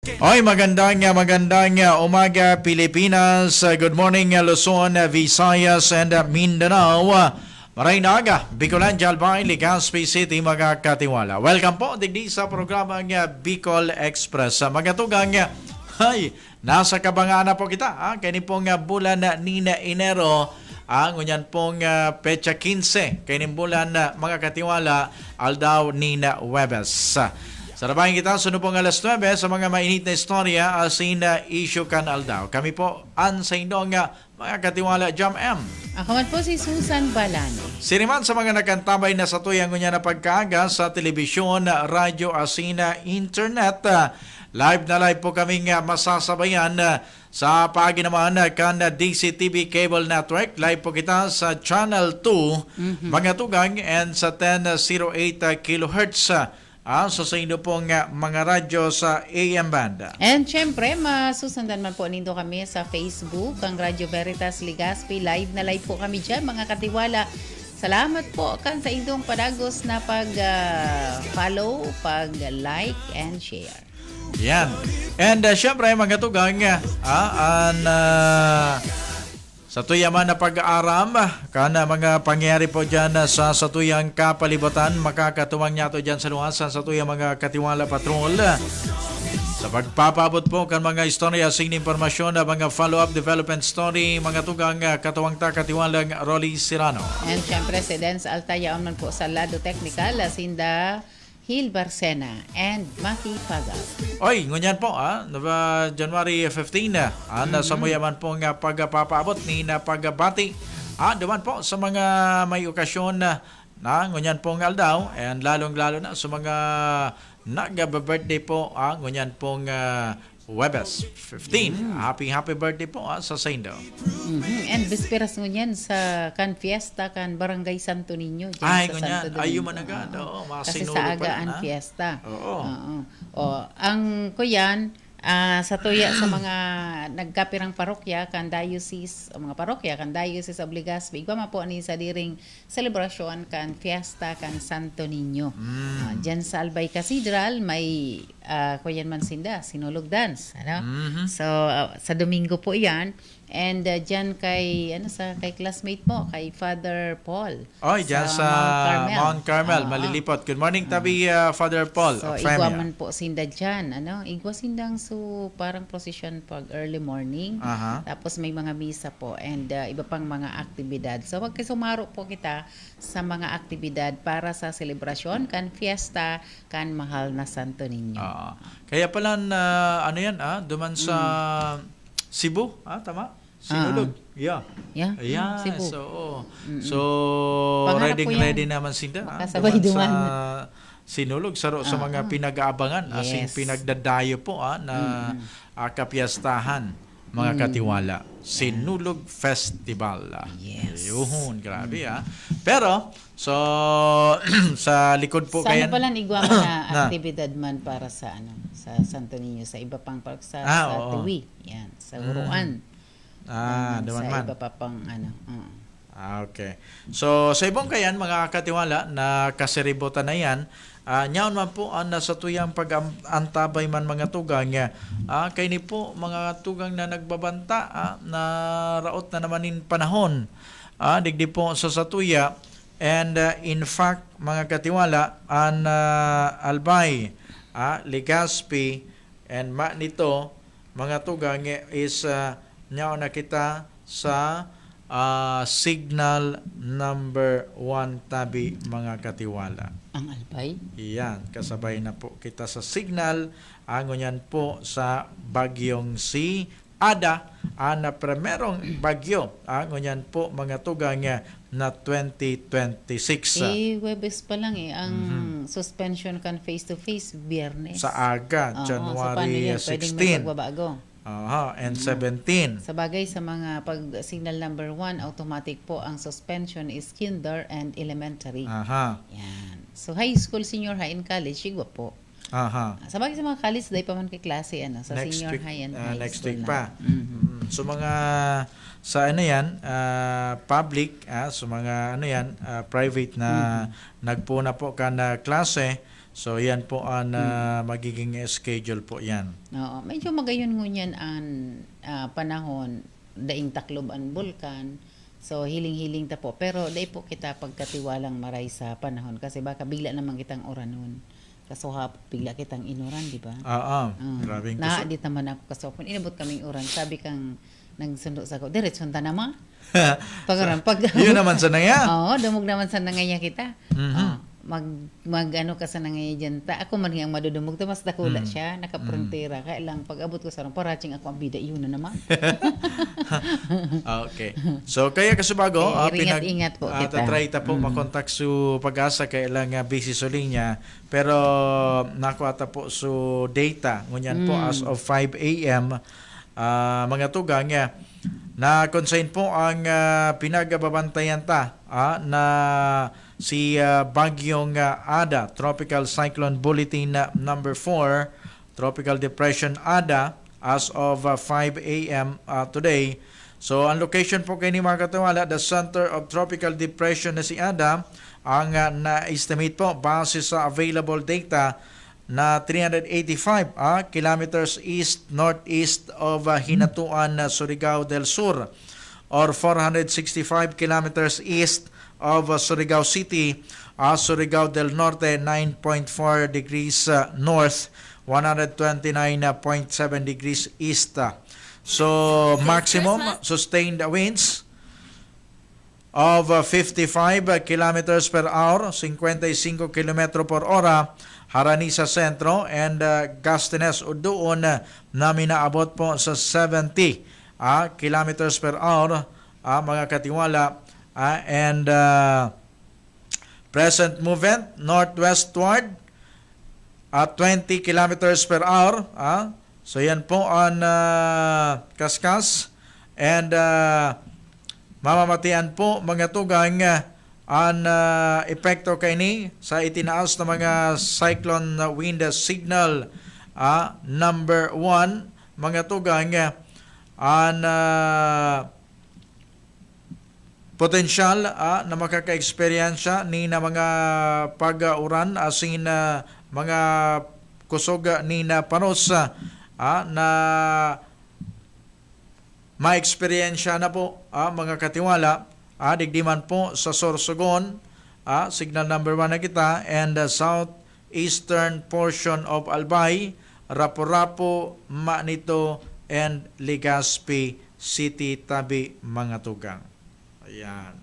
Oy, magandang umaga Pilipinas. Good morning Luzon, Visayas and Mindanao. Maraynaga, Bicolandia, Albay, Legazpi City, mga katiwala. Welcome po digdi sa programang Bicol Express. Magatugang ay nasa kabangaan na po kita. Kani pong bulan ni Enero. Ngunyan pong pecha 15. Kani bulan mga katiwala aldaw ni Huwebes. Sarabahin kita, sunod pong alas 9 sa mga mainit na istorya asin issue kan aldaw. Kami po ang sa inyong mga katiwala Jam M. Ako man po si Susan Balano. Siriman sa mga nakantabay na sa tuyang ngunya na pagkaaga sa telebisyon, radyo, asin internet. Live na live po kaming masasabayan sa pagi naman kan DCTV Cable Network. Live po kita sa Channel 2, mga tugang, and sa 1008 kHz. Sa inyo pong mga radyo sa AM band. And syempre, masusundan man po nindo kami sa Facebook, ang Radyo Veritas Legazpi. Live na live po kami dyan, mga katiwala. Salamat po kan sa inyong padagos na pag-follow, pag-like, and share. Yan. And syempre, mga tugang, sa tuyaman na pag-aaram, kana mga pangyayari po dyan sa satuyang kapalibutan, makakatuwang niya to dyan sa luhasan sa tuyang mga katiwala patrol. Sa pagpapabot po kan mga istorya, sing impormasyon, mga follow-up development story, mga tugang katuwang katiwalang Rolly Serrano. And syempre, si Dens Altayaon man po sa Lado Technical, Sinda Hil Barcena and Maki Pagal. Oy, ngunyan po, January 15, sa muyaman po nga pagpapaabot ni na pagbati. Duman po sa mga may okasyon na ngunyan po nga aldaw, and lalong-lalo na sa mga nag-birthday po, ngunyan pong Huwebes 15. Happy birthday po sa Saindo. And bisperas ngunyan sa kan fiesta kan Barangay Santo Niño. Ay, sa ngunyan. Santo Ay, Domingo. managad. Kasi sa agaan fiesta. Oo. Ang kuyan, sa tuya sa mga nagkapirang parokya kan diocese o mga parokya kan diocese of Legazpi, igwa po ni sa diring selebrasyon kan fiesta kan Santo Niño. Diyan sa Albay Cathedral may kuyan man sinda sinulog dance, So sa Domingo po 'yan. And diyan kay kay classmate mo, kay Father Paul. Oy, diyan sa Mount Carmel, malilipot. Good morning, tabi Father Paul. So igwa man po sinda diyan, igwa sindang so parang procession pag early morning. Tapos may mga misa po and iba pang mga aktibidad. So magkasumaro po kita sa mga aktibidad para sa selebrasyon kan fiesta kan mahal na Santo Niño. Kaya pala duman sa Cebu, tama? Sinulog. Yeah. Cebu. So ready naman sinda. Makasabay duman. Sinulog sa mga pinag-aabangan, asing pinagdadayo po na kapiyastahan, mga katiwala. Sinulog Festival. Yes. Yuhun, grabe Pero, so, sa likod po sana pala igwa mo na aktibidad man para sa sa Santo Niño, sa iba pang park sa Tiwi. Yan, sa Uruan. Duman sa man. iba pa pang Okay. So, sa ibang kayan, mga katiwala, na kaseributan na yan, nyaon man po nasa tuyang pag-antabay man mga tugang, kay ni po mga tugang na nagbabanta, na raot na naman in panahon, digdi po sa satuya, and in fact, mga katiwala, Albay, Legazpi, and nito, mga tugang is nyaon na kita sa signal number 1 tabi, mga katiwala. Ang Albay? Iyan, kasabay na po kita sa signal. Ngunyan po sa bagyong si Ada, na primerong bagyo. Ngunyan po mga tugang na 2026. Huwebes pa lang ang suspension kan face-to-face biyernes. Sa aga, January 16. Pwedeng may pagbabago. And 17. Sa bagay sa mga pag signal number 1, automatic po ang suspension is kinder and elementary. Yan. So high school, senior high, and college, igwa po. Sa bagay sa mga college, dahil pa man kay klase, sa next senior week, high and high next school week pa. So mga sa public, so mga private na nagpuna po ka na klase, So yan po ang magiging schedule po yan. Oo, medyo magayon ngunyan ang panahon daing taklob ang bulkan. So hiling-hiling ta po, pero dai po kita pagkatiwalang maray sa panahon kasi baka bigla naman kitang oranon. Kasuha bigla kitang inuran, di ba? Grabing Na di naman ako kasopon. Inabot kaming uran. Sabi kang nagsundo sa ko, diretso ta na ma. Yun naman sa nangya. Oo, dumog naman sa nangaya kita. Mhm. Mag ano ka sa nangaya dyan. Ta, ako man ang madudumog. Ta, mas dakula siya. Nakaprontera. Kaya lang, pag abot ko sa ron, paraching ako ang bida. Yun na naman. Okay. So kaya kasubago, ingat po kita. Tatry ta po makontak su Pag-asa kaya lang busy sa linya. Pero nakuha ta po su data. Ngunyan po as of 5 a.m. Mga tugang na consign po ang pinagababantayan ta na si Bagyong Ada, Tropical Cyclone Bulletin number 4, Tropical Depression Ada as of 5 a.m. Today. So ang location po kayo ni mga katiwala, the center of Tropical Depression na si Ada, ang na-estimate po base sa available data na 385 kilometers east-northeast of Hinatuan, Surigao del Sur, or 465 kilometers east of Surigao City, Surigao del Norte, 9.4 degrees north, 129.7 degrees east. So, maximum sustained winds of 55 kilometers per hour, 55 kilometro per hora, harani sa sentro, and gustiness o doon na minaabot po sa 70 kilometers per hour, mga katiwala. And present movement northwestward at 20 kilometers per hour. So yan po ang kaskas, and mamamatian po mga tugang ang epekto kay ni sa itinaas na mga cyclone wind signal number 1, mga tugang ang potensyal na makaka-experiensya ni na mga pag-uran asin mga kusog ni na panos na ma-experiensya na po mga katiwala digdiman po sa Sorsogon, signal number 1 na kita, and the southeastern portion of Albay, Rapu-Rapu, Manito, and Legazpi City, tabi mga tugang. Ayan.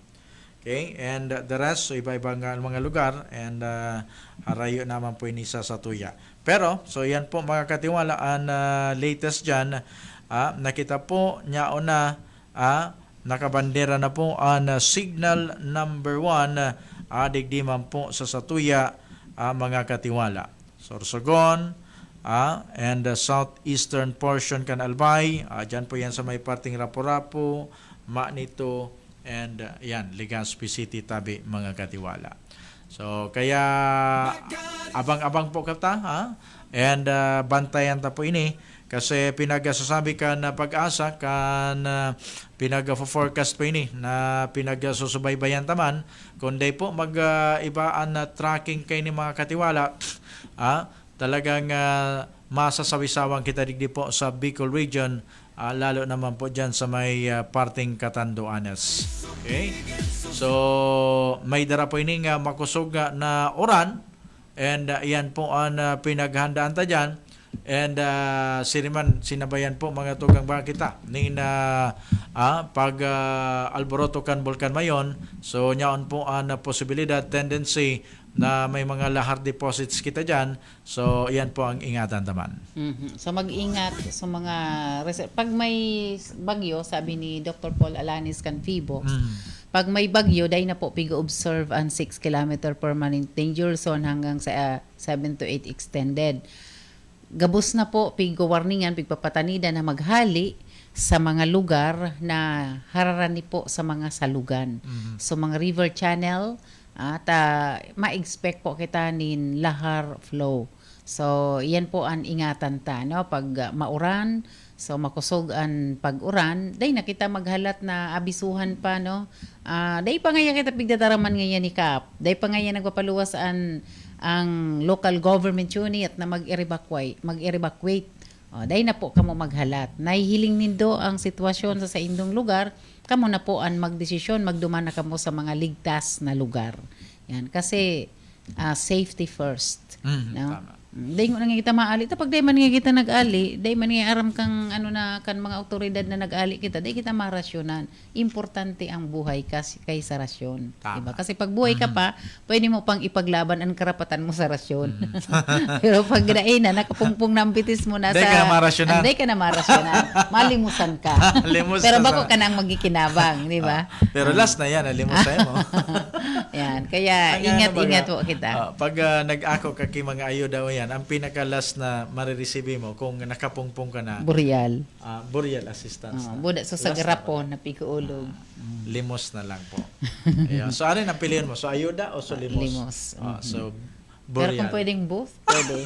Okay, and the rest, so iba-ibang mga lugar, and harayo naman po inisa sa tuya. Pero, so yan po mga katiwala, ang latest dyan, nakita po niya na nakabandera na po ang signal number 1, digdiman po sa Satuya, mga katiwala. Sorsogon, and the southeastern portion kan Albay, dyan po yan sa may parting Rapu-Rapu, Manito, and yan, Legazpi City, tabi mga katiwala. So kaya abang-abang po kata, and bantayan ta po ini kasi pinagasasabi ka na Pag-asa kan pinag-forecast po ini na pinagsusubaybayan taman kundi po mag-ibaan na tracking kay ni mga katiwala, talagang masasawisawang kita digdi po sa Bicol region, lalo naman po dyan sa may parting Catanduanes. Okay? So, may dara po ining makusog na oran, and yan po ang pinaghandaan ta dyan, and sinabayan po mga tugang ba kita ning pag alboroto kan bulkan mayon. So, nyaon po ang posibilidad, tendency na may mga lahar deposits kita dyan. So, yan po ang ingatan taman. So, mag-ingat sa mga pag may bagyo, sabi ni Dr. Paul Alanis Canfibo, pag may bagyo, dahil na po pigo-observe ang 6 km permanent danger zone hanggang sa 7 to 8 extended. Gabos na po, pigo-warningan, pigpapatanida na maghali sa mga lugar na hararani po sa mga salugan. So, mga river channel, at ma-expect po kita nin lahar flow. So, yan po ang ingatan ta, no? Pag mauran, so makusog ang pag-uran, day na kita maghalat na abisuhan pa, no? Day pa nga kita pigdadaraman ngayon ni Kap. Day pa nga nagpapaluwas ang ang local government unit na mag-evacuate. Dahil na po kamo maghalat. Nahihiling nindo ang sitwasyon sa indong lugar, kamo na po ang magdesisyon, magduman na kamo sa mga ligtas na lugar. Yan, kasi safety first. No? Tama. Dahil mo kita maali. Tapag dahil man nga kita nag-ali, dahil man nga aram kang kan mga autoridad na nag-ali kita, dahil kita marasyonan. Importante ang buhay kaysa rasyon. Tama. Diba? Kasi pag buhay ka pa, pwede mo pang ipaglaban ang karapatan mo sa rasyon. Pero pag dahil na, nakapungpung na ang bitis mo na Dahil ka na marasyonan. Dahil ka na marasyonan. Malimusan ka. Limusan Pero sa- bako ka na ang magikinabang. Di ba? Pero last na yan, alimusan mo. Yan. Kaya ingat-ingat po kita. Pag nag-ako ka kay mga ayuda o yan, ang pinaka-last na marireceive mo kung nakapungpong ka na, Burial. burial assistance. na. Buda sa Last na garapon na pikuulog. Limos na lang po. Ayan. So, ano ang pilihan mo? So, ayuda o so limos? Limos. So, Pero burial. kung pwedeng both, pwede.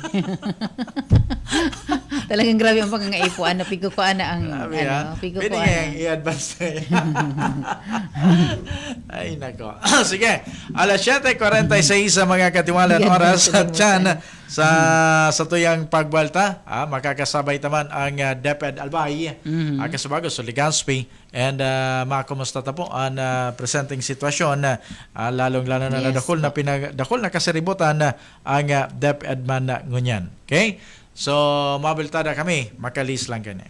Talagang grabe ang pangangaipuan na pigo ko na ang Grabe, ha? pigo Pwede ko nga i-advance na yan. Ay, nako. Sige. Alas 7:46 sa mga katiwalaan oras at dyan sa tuyang pagbalta. Makakasabay naman ang DepEd Albay. Kasabago sa Legazpi. And makakumusta ta po ang presenting sitwasyon. Lalong-lalo na Yes, dakol na kasaributan ang DepEd man ngunyan. Okay? So, mabiltada kami. Makalis lang kanya.